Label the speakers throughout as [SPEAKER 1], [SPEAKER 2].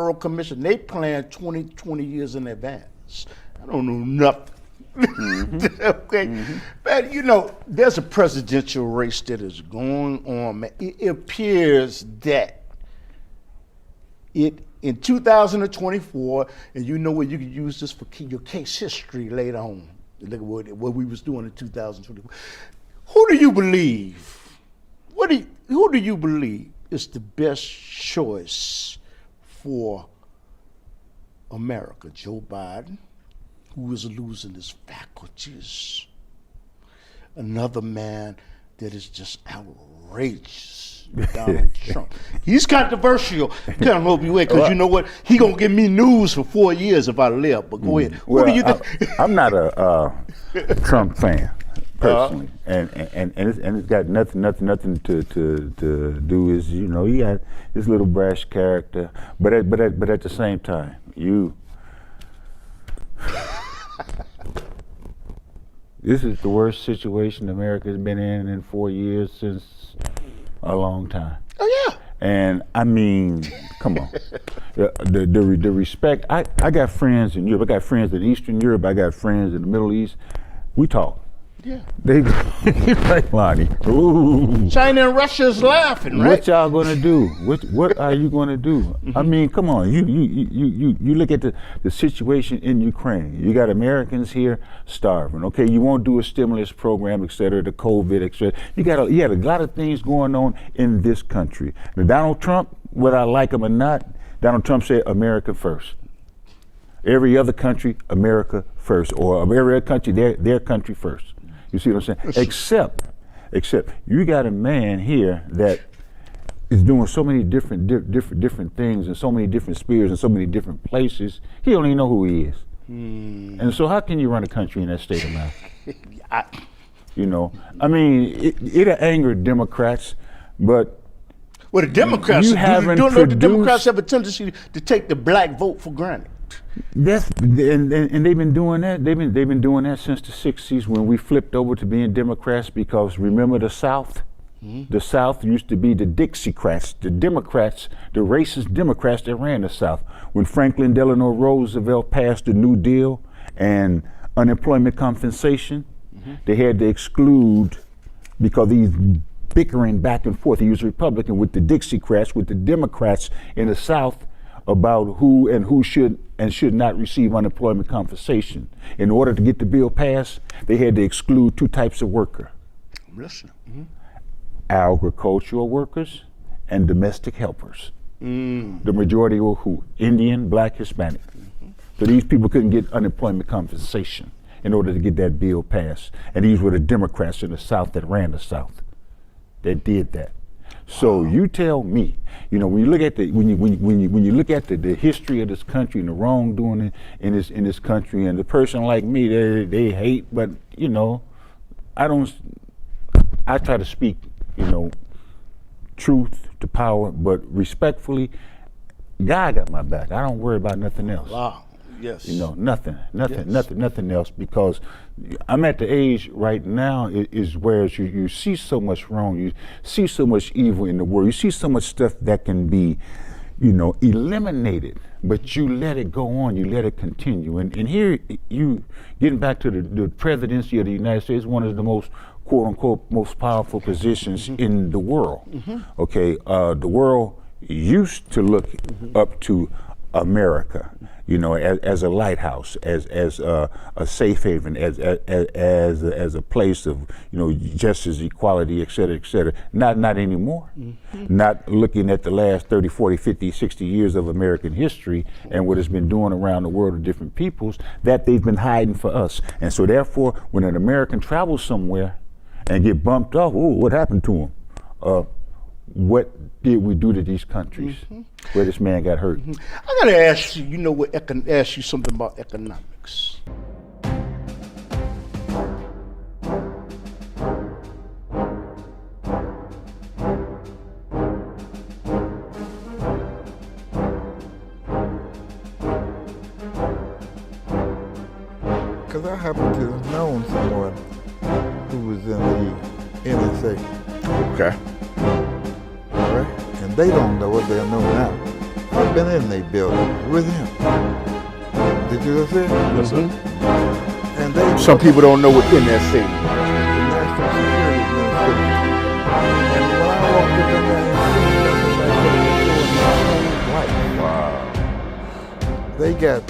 [SPEAKER 1] Electoral Commission, they plan 20 years in advance. I don't know nothing. Okay, but you know, there's a presidential race that is going on, man. It appears that in 2024, and you know what, you can use this for your case history later on. Look at what we was doing in 2024. Who do you believe? Who do you believe is the best choice for America? Joe Biden, who is losing his faculties. Another man that is just outrageous, Donald Trump. He's controversial. Kind of hope you wait, because you know what? He gonna give me news for 4 years if I live. But go ahead.
[SPEAKER 2] Well,
[SPEAKER 1] Who do you think?
[SPEAKER 2] I'm not a Trump fan personally, and it's got nothing to do with, you know, he got this little brash character, but at the same time, this is the worst situation America's been in 4 years since a long time.
[SPEAKER 1] Oh yeah.
[SPEAKER 2] And I mean, come on, the respect. I got friends in Europe. I got friends in Eastern Europe. I got friends in the Middle East. We talk.
[SPEAKER 1] Yeah.
[SPEAKER 2] They like Lonnie. Ooh.
[SPEAKER 1] China and Russia is laughing, right?
[SPEAKER 2] What y'all gonna do? What are you gonna do? I mean, come on. You look at the situation in Ukraine. You got Americans here starving. Okay, you won't do a stimulus program, et cetera, the COVID, et cetera. You got a lot of things going on in this country. Now, Donald Trump, whether I like him or not, Donald Trump said America first. Every other country, America first, or every other country, their country first. You see what I'm saying? Except you got a man here that is doing so many different things in so many different spheres and so many different places. He don't even know who he is. And so how can you run a country in that state of mind? You know, I mean, it'll anger Democrats, but
[SPEAKER 1] well, the Democrats, don't know the Democrats have a tendency to take the black vote for granted.
[SPEAKER 2] And they've been doing that. They've been doing that since the '60s when we flipped over to being Democrats. Because remember the South, the South used to be the Dixiecrats, the Democrats, the racist Democrats that ran the South. When Franklin Delano Roosevelt passed the New Deal and unemployment compensation, they had to exclude, because these bickering back and forth. He was Republican with the Dixiecrats, with the Democrats in the South, about who should and should not receive unemployment compensation. In order to get the bill passed, they had to exclude two types of worker.
[SPEAKER 1] Listen.
[SPEAKER 2] Agricultural workers and domestic helpers. The majority were who? Indian, black, Hispanic. So these people couldn't get unemployment compensation in order to get that bill passed. And these were the Democrats in the South that ran the South that did that. So you tell me, you know, when you look at when you look at the history of this country and the wrongdoing in this country, and the person like me, they hate, but you know, I try to speak, you know, truth to power, but respectfully, God got my back. I don't worry about nothing else.
[SPEAKER 1] Wow. Yes.
[SPEAKER 2] You know, nothing else, because I'm at the age right now is where you see so much wrong, you see so much evil in the world, you see so much stuff that can be, you know, eliminated, but you let it go on, you let it continue. And here you getting back to the presidency of the United States, one of the most quote unquote most powerful positions in the world. Okay, the world used to look up to America, you know, as a lighthouse, as a safe haven, as a place of, you know, justice, equality, et cetera, et cetera. Not anymore. Not looking at the last 30, 40, 50, 60 years of American history and what it's been doing around the world of different peoples that they've been hiding for us. And so therefore, when an American travels somewhere and get bumped off, oh, what happened to him? What did we do to these countries where this man got hurt?
[SPEAKER 1] I gotta ask you, you know what, ask you something about economics.
[SPEAKER 3] Because I happen to have known someone who was in the NSA.
[SPEAKER 1] Okay.
[SPEAKER 3] All right? And they don't know it, they'll know now. I've been in their building with him. Did you see it?
[SPEAKER 4] Yes, sir.
[SPEAKER 3] And they
[SPEAKER 2] Some people don't know what NSA is.
[SPEAKER 3] National Security Administration. And when I walked up in there and seen that, they got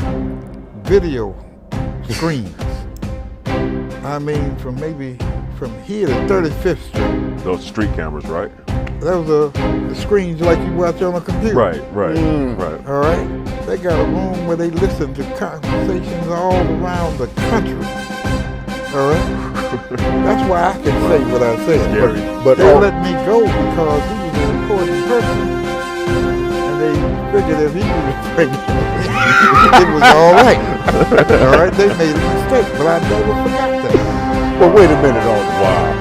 [SPEAKER 3] video screens. I mean, from here to 35th Street.
[SPEAKER 4] Those street cameras, right?
[SPEAKER 3] Those are the screens like you watch on a computer.
[SPEAKER 4] Right.
[SPEAKER 3] All right. They got a room where they listen to conversations all around the country. All right. That's why I can say what I said. But they let me go because he was an important person. And they figured if he was pregnant, it was all right. All right. They made a mistake, but I never forgot that.
[SPEAKER 2] Well, wait a minute, all.
[SPEAKER 4] Wow.